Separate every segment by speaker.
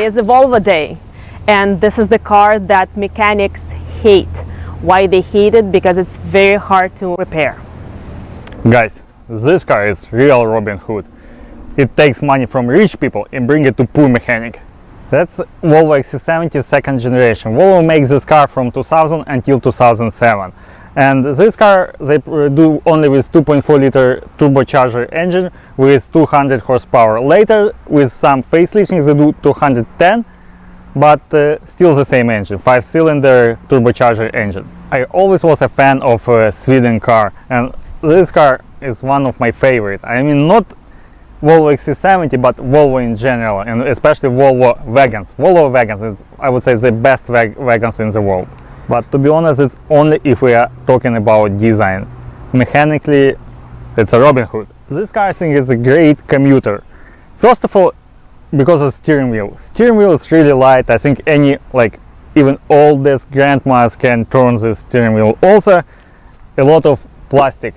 Speaker 1: Today is a Volvo day, and this is the car that mechanics hate. Why they hate it? Because it's very hard to repair.
Speaker 2: Guys, this car is real Robin Hood. It takes money from rich people and bring it to poor mechanic. That's Volvo XC70 second generation. Volvo makes this car from 2000 until 2007. And this car they do only with 2.4 liter turbocharger engine with 200 horsepower. Later, with some facelifting, they do 210, but still the same engine, 5-cylinder turbocharger engine. I always was a fan of a Sweden car, and this car is one of my favorite. I mean, not Volvo XC70, but Volvo in general, and especially Volvo Wagons. Volvo Wagons is, I would say, the best wagons in the world. But to be honest, it's only if we are talking about design. Mechanically, it's a Robin Hood. This car, I think, is a great commuter. First of all, because of steering wheel. Steering wheel is really light. I think any, even oldest grandmas can turn this steering wheel. Also, a lot of plastic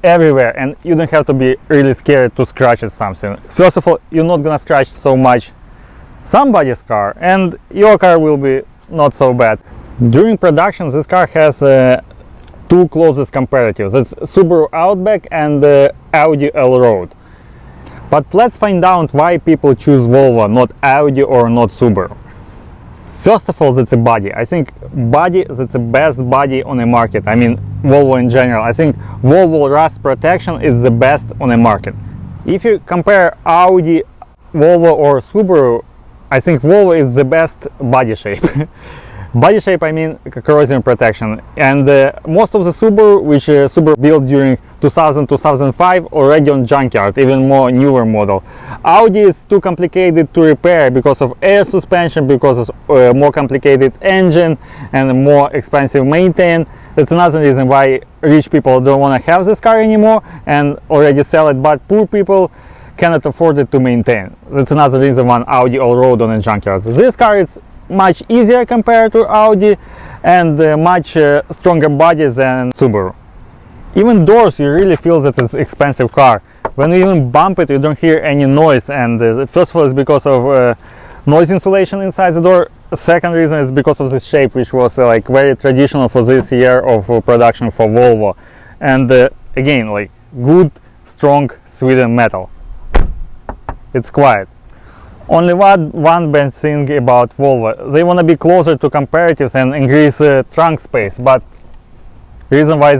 Speaker 2: everywhere, and you don't have to be really scared to scratch at something. First of all, you're not gonna scratch so much somebody's car, and your car will be not so bad. During production, this car has two closest comparatives. It's Subaru Outback and Audi Allroad. But let's find out why people choose Volvo, not Audi or not Subaru. First of all, that's a body. I think body, that's the best body on the market. I mean, Volvo in general. I think Volvo rust protection is the best on the market. If you compare Audi, Volvo or Subaru, I think Volvo is the best body shape. Body shape, I mean corrosion protection. And most of the Subaru, which Subaru built during 2000-2005, already on junkyard, even more newer model. Audi is too complicated to repair because of air suspension, because of more complicated engine and more expensive maintenance. That's another reason why rich people don't want to have this car anymore and already sell it, but poor people cannot afford it to maintain. That's another reason why Audi Allroad on a junkyard. This car is much easier compared to Audi and much stronger body than Subaru. Even doors, you really feel that it's an expensive car. When you even bump it, you don't hear any noise, and first of all, it's because of noise insulation inside the door. Second reason is because of the shape, which was very traditional for this year of production for Volvo. And again, good, strong Sweden metal. It's quiet. Only one bad thing about Volvo. They want to be closer to comparatives and increase trunk space, but reason why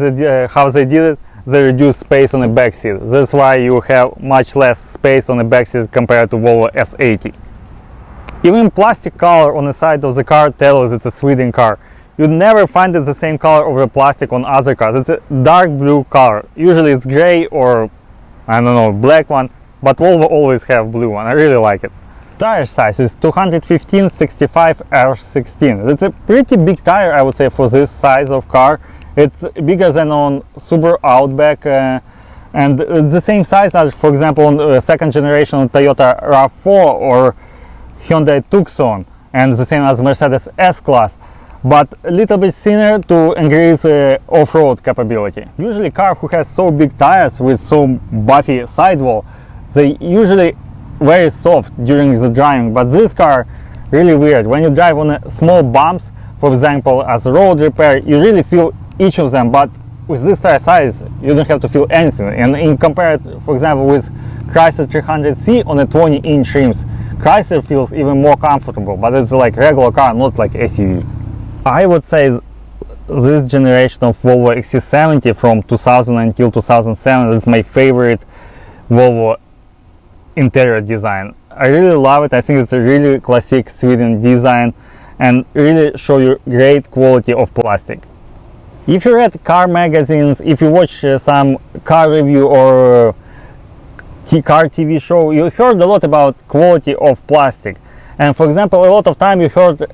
Speaker 2: how they did it, they reduced space on the back seat. That's why you have much less space on the back seat compared to Volvo S80. Even plastic color on the side of the car tells it's a Sweden car. You never find it the same color of the plastic on other cars. It's a dark blue color. Usually it's gray or, I don't know, black one, but Volvo always have blue one. I really like it. Tire size is 215/65 R16. It's a pretty big tire, I would say, for this size of car. It's bigger than on Subaru Outback, and the same size as, for example, on second generation Toyota RAV4 or Hyundai Tucson, and the same as Mercedes S-Class, but a little bit thinner to increase off-road capability. Usually car who has so big tires with so buffy sidewall, they usually very soft during the driving, but this car really weird. When you drive on small bumps, for example, as a road repair, you really feel each of them, but with this tire size, you don't have to feel anything. And in compared, for example, with Chrysler 300C on a 20-inch rims, Chrysler feels even more comfortable, but it's like regular car, not like SUV. I would say this generation of Volvo XC70 from 2000 until 2007 is my favorite Volvo interior design. I really love it. I think it's a really classic Sweden design and really show you great quality of plastic. If you read car magazines, if you watch some car review or car TV show, you heard a lot about quality of plastic. And for example, a lot of time you heard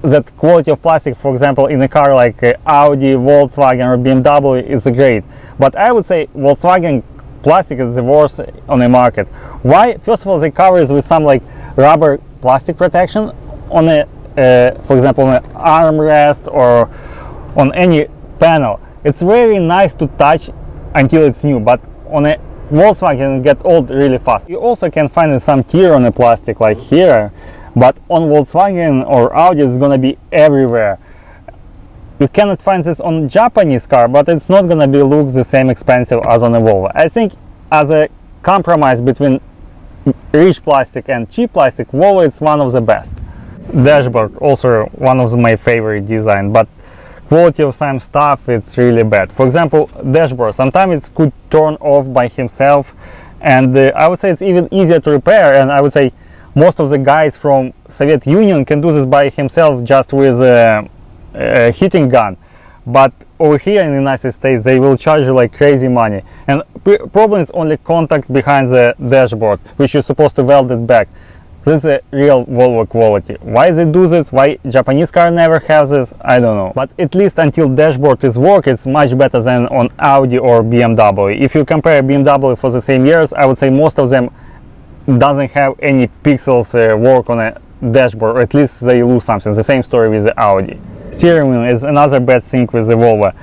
Speaker 2: that quality of plastic, for example, in a car like Audi, Volkswagen or BMW is great. But I would say Volkswagen plastic is the worst on the market. Why? First of all, they cover it with some rubber plastic protection on a, for example, on an armrest or on any panel. It's very nice to touch until it's new, but on a Volkswagen get old really fast. You also can find some tear on the plastic like here, but on Volkswagen or Audi it's gonna be everywhere. You cannot find this on Japanese car, but it's not gonna be look the same expensive as on a Volvo. I think as a compromise between rich plastic and cheap plastic, Volvo is one of the best. Dashboard also one of my favorite design, but quality of some stuff it's really bad. For example, dashboard sometimes it could turn off by himself, and I would say it's even easier to repair, and I would say most of the guys from Soviet Union can do this by himself just with a heating gun. But over here in the United States they will charge you like crazy money, and problem is only contact behind the dashboard, which you're supposed to weld it back. This is a real Volvo quality. Why they do this, why Japanese car never has this, I don't know. But at least until dashboard is work, it's much better than on Audi or BMW. If you compare BMW for the same years, I would say most of them doesn't have any pixels work on a dashboard, or at least they lose something. The same story with the Audi. Steering wheel is another bad thing with the Volvo.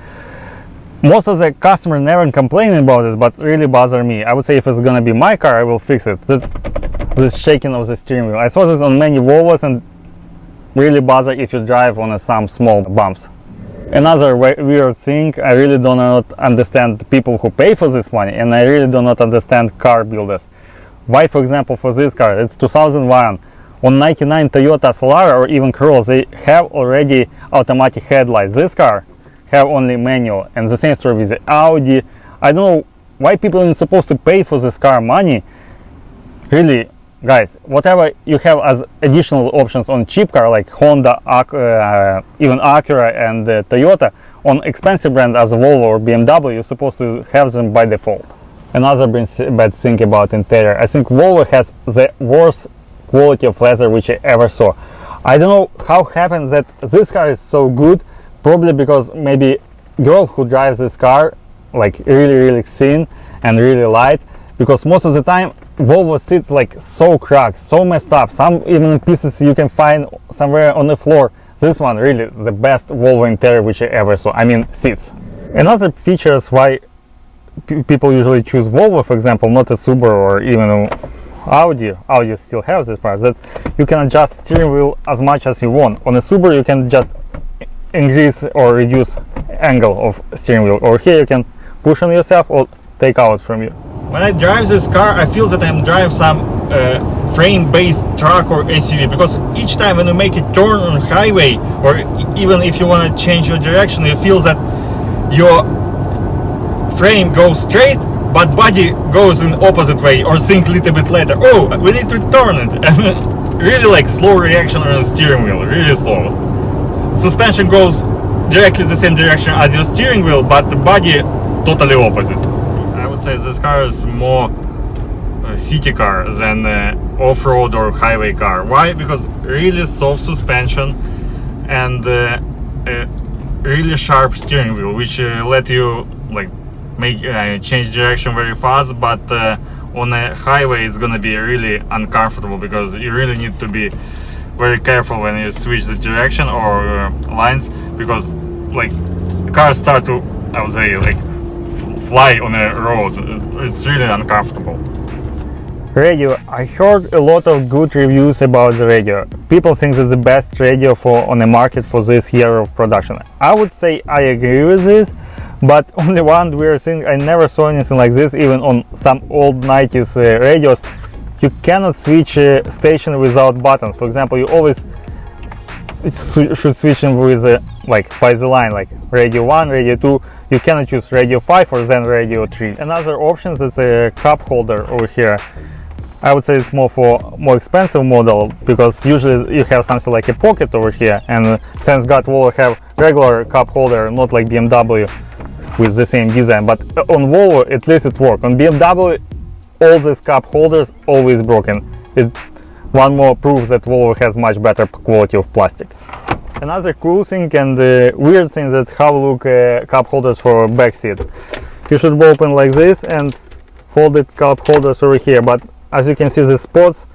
Speaker 2: Most of the customers never complain about it, but really bother me. I would say if it's gonna be my car, I will fix it. This shaking of the steering wheel. I saw this on many Volvos and really bother if you drive on some small bumps. Another weird thing, I really do not understand people who pay for this money, and I really do not understand car builders. Why, for example, for this car, it's 2001, on 99 Toyota Solara or even Corolla, they have already automatic headlights. This car have only manual, and the same story with the Audi. I don't know why people are supposed to pay for this car money. Really, guys, whatever you have as additional options on cheap car like Honda, even Acura and Toyota, on expensive brand as Volvo or BMW, you're supposed to have them by default. Another bad thing about interior, I think Volvo has the worst quality of leather which I ever saw. I don't know how happens that this car is so good, probably because maybe girl who drives this car like really thin and really light, because most of the time Volvo sits like so cracked, so messed up, some even pieces you can find somewhere on the floor. This one really the best Volvo interior which I ever saw, I mean seats. Another features why people usually choose Volvo, for example, not a Subaru or even Audi still has this part, that you can adjust steering wheel as much as you want. On a Subaru you can just increase or reduce angle of steering wheel, or here you can push on yourself or take out from you. When I drive this car, I feel that I'm driving some frame-based truck or SUV, because each time when you make a turn on highway, or even if you want to change your direction, you feel that your frame goes straight, but body goes in opposite way, or think a little bit later, oh, we need to turn it. And really like slow reaction on the steering wheel, really slow. Suspension goes directly the same direction as your steering wheel, but the body totally opposite. I would say this car is more city car than off-road or highway car. Why? Because really soft suspension and really sharp steering wheel, which let you like make change direction very fast, but on a highway it's gonna be really uncomfortable, because you really need to be very careful when you switch the direction or lines, because like cars start to, I would say, like fly on a road. It's really uncomfortable. Radio, I heard a lot of good reviews about the radio. People think it's the best radio on the market for this year of production. I would say I agree with this, but only one weird thing, I never saw anything like this, even on some old 90s radios. You cannot switch station without buttons. For example, you always should switch them with like by the line, like radio 1, radio 2. You cannot choose radio 5 or then radio 3. Another option is a cup holder over here. I would say it's more for more expensive model, because usually you have something like a pocket over here, and thanks God Volvo have regular cup holder, not like BMW with the same design. But on Volvo at least it works. On BMW all these cup holders always broken. One more proof that Volvo has much better quality of plastic. Another cool thing and weird thing that how look cup holders for back seat. You should open like this and folded cup holders over here, but as you can see the spots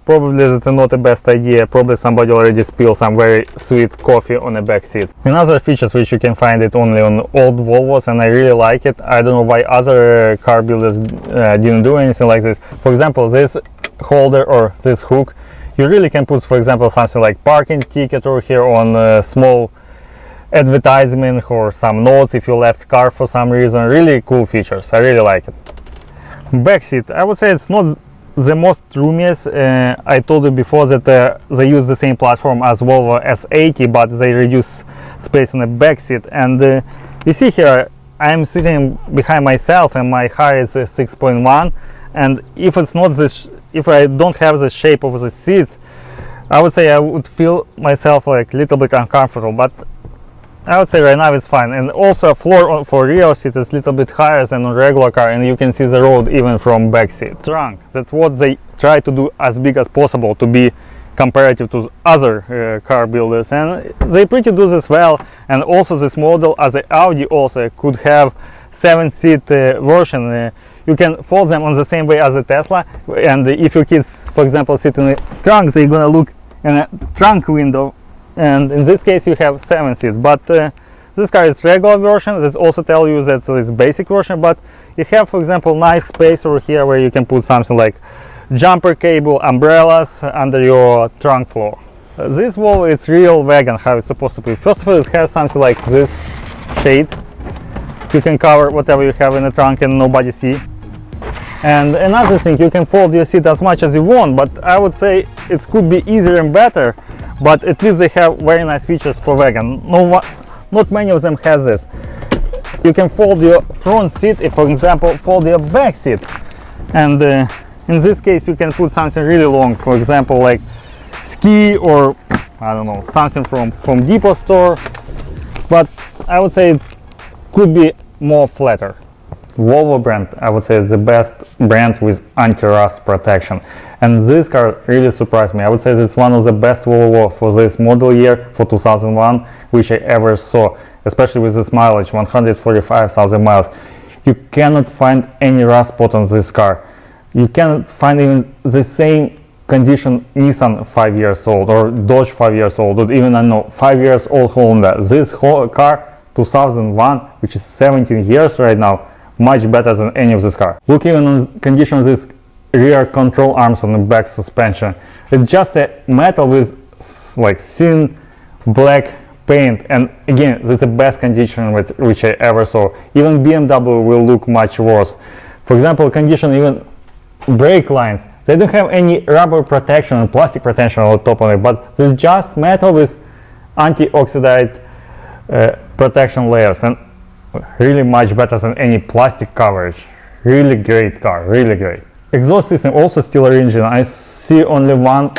Speaker 2: probably that's not the best idea. Probably somebody already spilled some very sweet coffee on the back seat. Another features which you can find it only on old Volvos, and I really like it. I don't know why other car builders didn't do anything like this. For example, this holder or this hook, you really can put, for example, something like parking ticket over here on a small advertisement or some notes if you left car for some reason. Really cool features. I really like it. Back seat, I would say it's not the most roomiest. I told you before that they use the same platform as Volvo S80, but they reduce space on the back seat. And you see here, I'm sitting behind myself and my height is 6.1, and if it's not this, if I don't have the shape of the seats, I would say I would feel myself like a little bit uncomfortable, but I would say right now it's fine. And also floor for rear seat is a little bit higher than on regular car, and you can see the road even from back seat. Trunk, that's what they try to do as big as possible to be comparative to other car builders, and they pretty do this well. And also this model, as the Audi also could have 7-seat version. You can fold them on the same way as the Tesla, and if your kids, for example, sit in the trunk, they're gonna look in a trunk window, and in this case you have 7 seats. But this car is regular version. This also tell you that it's basic version, but you have, for example, nice space over here where you can put something like jumper cable, umbrellas under your trunk floor. This Volvo is real wagon, how it's supposed to be. First of all, it has something like this shade. You can cover whatever you have in the trunk and nobody see. And another thing, you can fold your seat as much as you want, but I would say it could be easier and better, but at least they have very nice features for wagon. Not many of them has this. You can fold your front seat, if for example fold your back seat, and in this case you can put something really long, for example like ski or I don't know, something from Home Depot store, but I would say it could be more flatter. Volvo brand, I would say, is the best brand with anti-rust protection, and this car really surprised me. I would say it's one of the best Volvo for this model year, for 2001, which I ever saw, especially with this mileage, 145,000 miles. You cannot find any rust spot on this car. You cannot find even the same condition Nissan 5 years old, or Dodge 5 years old, or even I know 5 years old Honda. This whole car 2001, which is 17 years right now, much better than any of this car. Look even on condition of this rear control arms on the back suspension. It's just a metal with like thin black paint, and again, this is the best condition which I ever saw. Even BMW will look much worse. For example, condition even brake lines, they don't have any rubber protection and plastic protection on the top of it, but it's just metal with anti-oxidized protection layers, and really much better than any plastic coverage. Really great car, really great. Exhaust system also still original. I see only one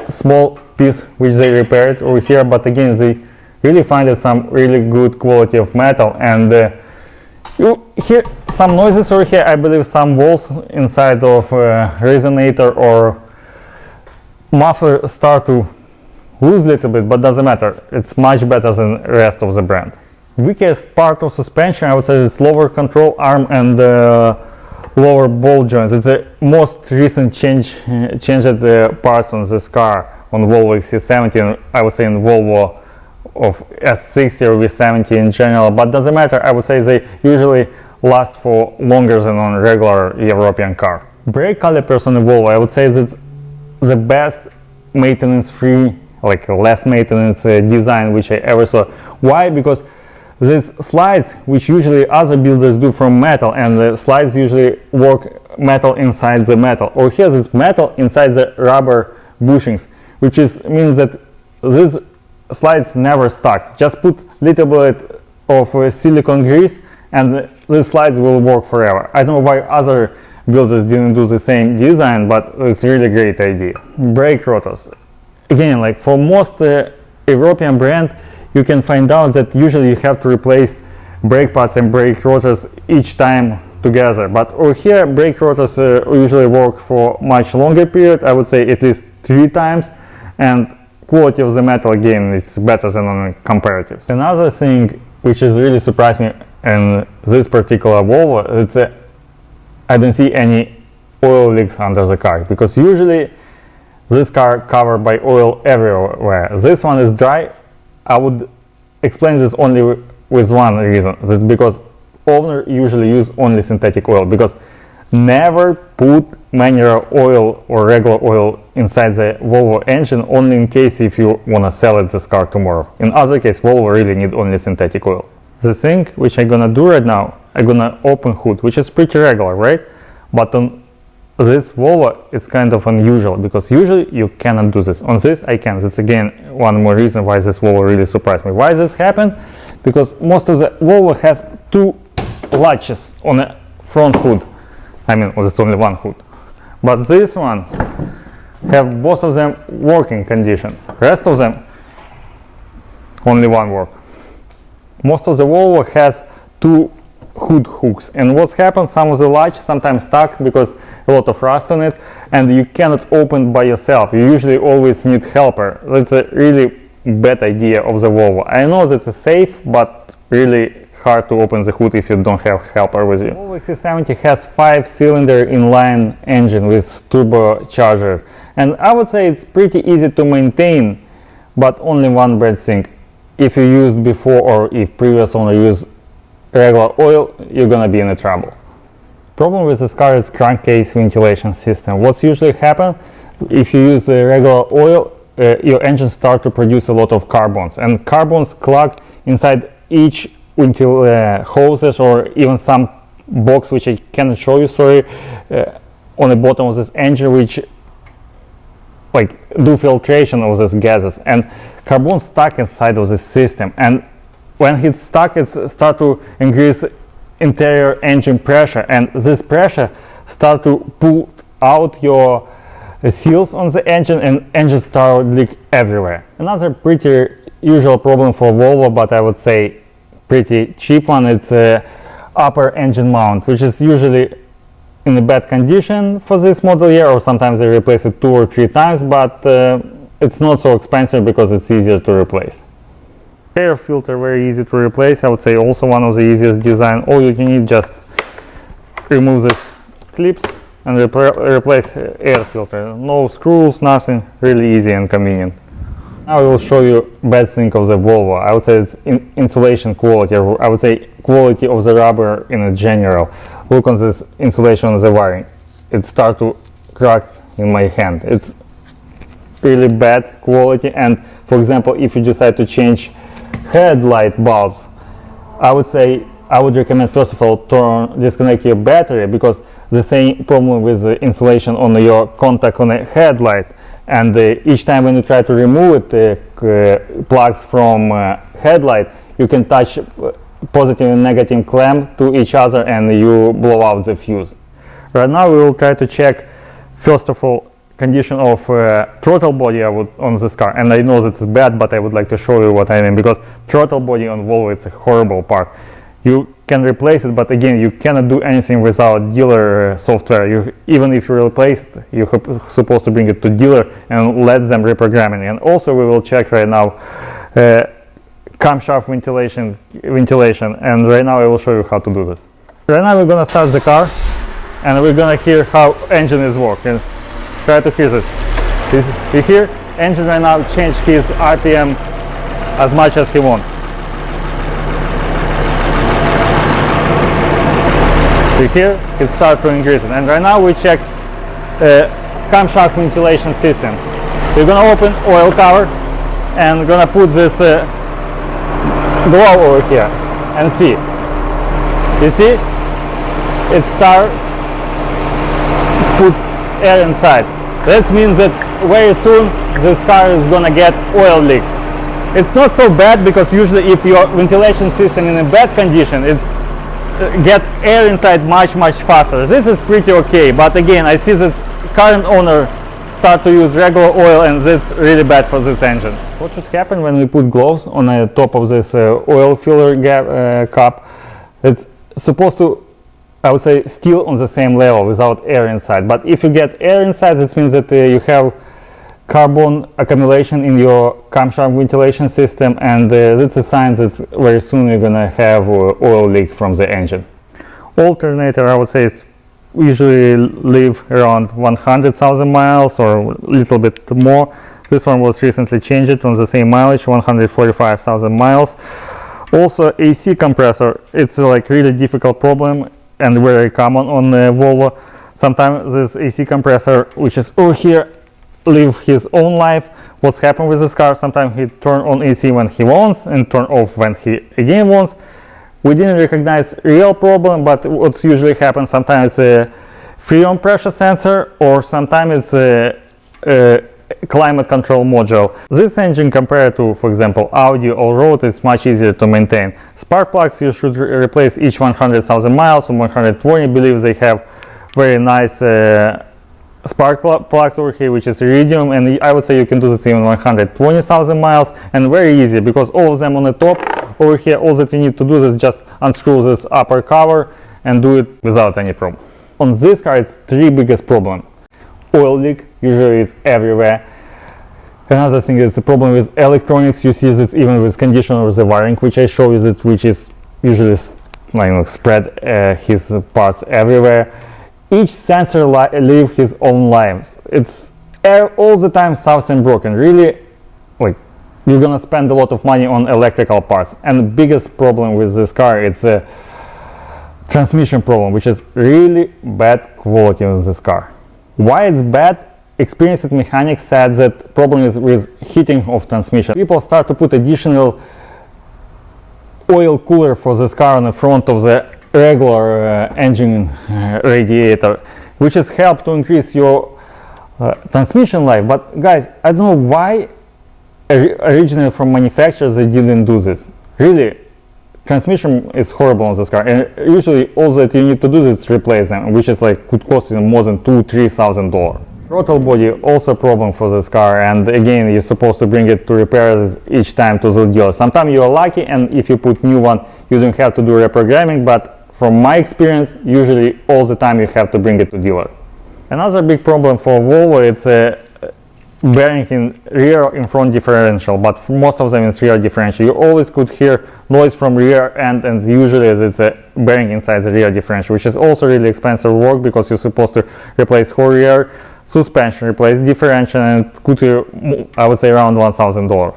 Speaker 2: small piece which they repaired over here, but again they really find some really good quality of metal, and you hear some noises over here. I believe some walls inside of resonator or muffler start to lose a little bit, but doesn't matter. It's much better than the rest of the brand. Weakest part of suspension, I would say, is lower control arm and lower ball joints. It's the most recent changed parts on this car, on Volvo XC70, and I would say in Volvo of S60 or V70 in general, but doesn't matter. I would say they usually last for longer than on regular European car. Brake calipers on the Volvo, I would say that's the best maintenance-free, like less maintenance design which I ever saw. Why? Because these slides, which usually other builders do from metal, and the slides usually work metal inside the metal, or here this metal inside the rubber bushings, which means that these slides never stuck. Just put little bit of silicone grease and the slides will work forever. I don't know why other builders didn't do the same design, but it's really great idea. Brake rotors, again, like for most European brand, you can find out that usually you have to replace brake pads and brake rotors each time together, but over here brake rotors usually work for much longer period. I would say at least 3 times, and quality of the metal again is better than on comparatives. Another thing which is really surprised me in this particular Volvo, it's I don't see any oil leaks under the car, because usually this car covered by oil everywhere. This one is dry. I would explain this only with one reason. That's because owner usually use only synthetic oil, because never put mineral oil or regular oil inside the Volvo engine, only in case if you want to sell it this car tomorrow. In other case, Volvo really need only synthetic oil. The thing which I'm gonna do right now, I'm gonna open hood, which is pretty regular, right? But on this Volvo, it's kind of unusual, because usually you cannot do this. On this, I can. That's again one more reason why this Volvo really surprised me. Why this happened? Because most of the Volvo has two latches on the front hood. I mean, well, it's only one hood. But this one have both of them working condition. Rest of them, only one work. Most of the Volvo has two hood hooks, and what's happened, some of the latch sometimes stuck because a lot of rust on it, and you cannot open by yourself. You usually always need helper. That's a really bad idea of the Volvo. I know that's safe, but really hard to open the hood if you don't have helper with you. Volvo XC70 has 5-cylinder inline engine with turbocharger, and I would say it's pretty easy to maintain, but only one bad thing. If you used before, or if previous owner used regular oil, you're gonna be in trouble. Problem with this car is crankcase ventilation system. What's usually happen if you use regular oil, your engine start to produce a lot of carbons, and carbons clog inside each hoses, or even some box which I cannot show you, sorry, on the bottom of this engine, which like do filtration of these gases, and carbon stuck inside of this system, and when it's stuck, it start to increase interior engine pressure, and this pressure start to pull out your seals on the engine, and engine start leak everywhere. Another pretty usual problem for Volvo, but I would say pretty cheap one, it's a upper engine mount, which is usually in a bad condition for this model year, or sometimes they replace it 2 or 3 times, but it's not so expensive because it's easier to replace. Air filter, very easy to replace. I would say also one of the easiest design. All you need, just remove these clips and replace air filter. No screws, nothing. Really easy and convenient. Now I will show you bad thing of the Volvo. I would say it's insulation quality. I would say quality of the rubber in general. Look on this insulation on the wiring. It starts to crack in my hand. It's really bad quality. And for example, if you decide to change headlight bulbs, I would recommend first of all disconnect your battery, because the same problem with the insulation on your contact on a headlight, and each time when you try to remove it, plugs from headlight, you can touch positive and negative clamp to each other and you blow out the fuse. Right now we will try to check first of all condition of throttle body on this car, and I know that it's bad, but I would like to show you what I mean, because throttle body on Volvo, it's a horrible part. You can replace it, but again, you cannot do anything without dealer software. Even if you replace it, you're supposed to bring it to dealer and let them reprogram it. And also we will check right now camshaft ventilation, and right now I will show you how to do this. Right now we're gonna start the car, and we're gonna hear how engine is working. Try to hear this. You hear engine right now change his RPM as much as he wants. You hear it start to increase it. And right now we check camshaft ventilation system. We're gonna open oil cover and gonna put this glove over here and see. You see? It start put air inside. That means that very soon this car is gonna get oil leak. It's not so bad, because usually if your ventilation system in a bad condition, it's get air inside much faster. This is pretty okay, but again, I see that current owner start to use regular oil, and that's really bad for this engine. What should happen when we put gloves on the top of this oil filler cup? It's supposed to, I would say, still on the same level without air inside. But if you get air inside, that means that you have carbon accumulation in your camshaft ventilation system, and that's a sign that very soon you're gonna have oil leak from the engine. Alternator, I would say, it's usually live around 100,000 miles or a little bit more. This one was recently changed on the same mileage, 145,000 miles. Also, AC compressor, it's like really difficult problem and very common on Volvo. Sometimes this AC compressor, which is over here, live his own life. What's happened with this car? Sometimes he turn on AC when he wants and turn off when he again wants. We didn't recognize real problem, but what usually happens sometimes a freon pressure sensor, or sometimes it's a climate control module. This engine compared to, for example, Audi or Allroad is much easier to maintain. Spark plugs you should replace each 100,000 miles, or 120. I believe they have very nice spark plugs over here, which is iridium, and I would say you can do this even 120,000 miles, and very easy because all of them on the top. Over here, all that you need to do is just unscrew this upper cover and do it without any problem. On this car, it's three biggest problems. Oil leak, usually it's everywhere. Another thing is the problem with electronics. You see this even with condition of the wiring, which I show you, that which is usually spread his parts everywhere. Each sensor live his own lives. It's all the time something broken. Really, like, you're gonna spend a lot of money on electrical parts. And the biggest problem with this car is a transmission problem, which is really bad quality of this car. Why it's bad? Experienced mechanics said that problem is with heating of transmission. People start to put additional oil cooler for this car on the front of the regular engine radiator, which has helped to increase your transmission life. But guys, I don't know why originally from manufacturers they didn't do this. Really, transmission is horrible on this car, and usually all that you need to do is replace them, which is like could cost you more than $2,000–3,000. Throttle body also a problem for this car, and again you're supposed to bring it to repairs each time to the dealer. Sometimes you are lucky, and if you put new one you don't have to do reprogramming, but from my experience usually all the time you have to bring it to dealer. Another big problem for Volvo, it's a bearing in rear in front differential, but for most of them it's rear differential. You always could hear noise from rear end, and usually it's a bearing inside the rear differential, which is also really expensive work because you're supposed to replace whole rear suspension, replace differential, and could I would say around $1,000.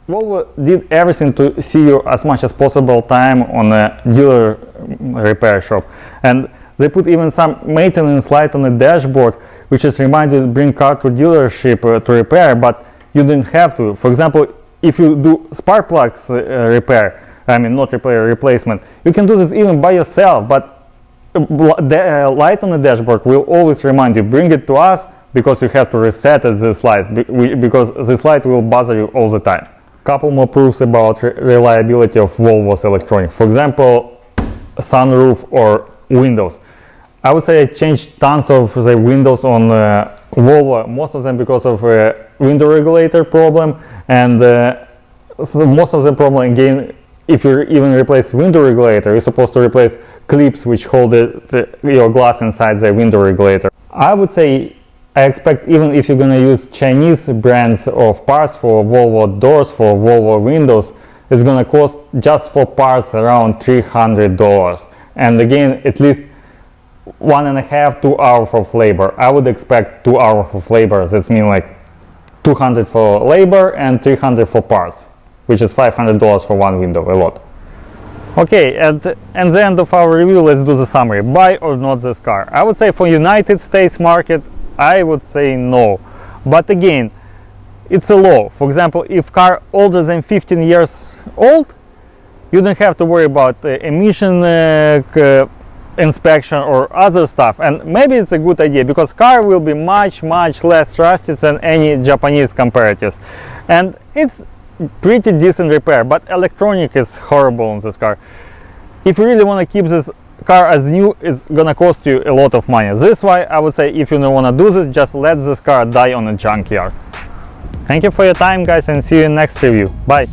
Speaker 2: Volvo did everything to see you as much as possible time on a dealer repair shop, and they put even some maintenance light on the dashboard, which is remind you to bring car to dealership to repair, but you didn't have to. For example, if you do spark plugs repair, I mean not repair, replacement, you can do this even by yourself, but the light on the dashboard will always remind you, bring it to us, because you have to reset this light, because this light will bother you all the time. Couple more proofs about reliability of Volvo's electronics. For example, sunroof or windows. I would say I changed tons of the windows on Volvo, most of them because of a window regulator problem, and so most of the problem, again, if you even replace window regulator, you're supposed to replace clips which hold your glass inside the window regulator. I would say I expect, even if you're gonna use Chinese brands of parts for Volvo doors, for Volvo windows, it's gonna cost just for parts around $300. And again, at least 1.5–2 hours of labor. I would expect 2 hours of labor. That means like $200 for labor and $300 for parts, which is $500 for one window, a lot. Okay, at the end of our review, let's do the summary. Buy or not this car? I would say for United States market, I would say no. But again, it's a law. For example, if car older than 15 years old, you don't have to worry about emission inspection or other stuff, and maybe it's a good idea because car will be much less rusted than any Japanese comparatives, and it's pretty decent repair, but electronic is horrible on this car. If you really want to keep this car as new, it's gonna cost you a lot of money. This is why I would say if you don't want to do this, just let this car die on a junkyard. Thank you for your time, guys, and see you in next review. Bye.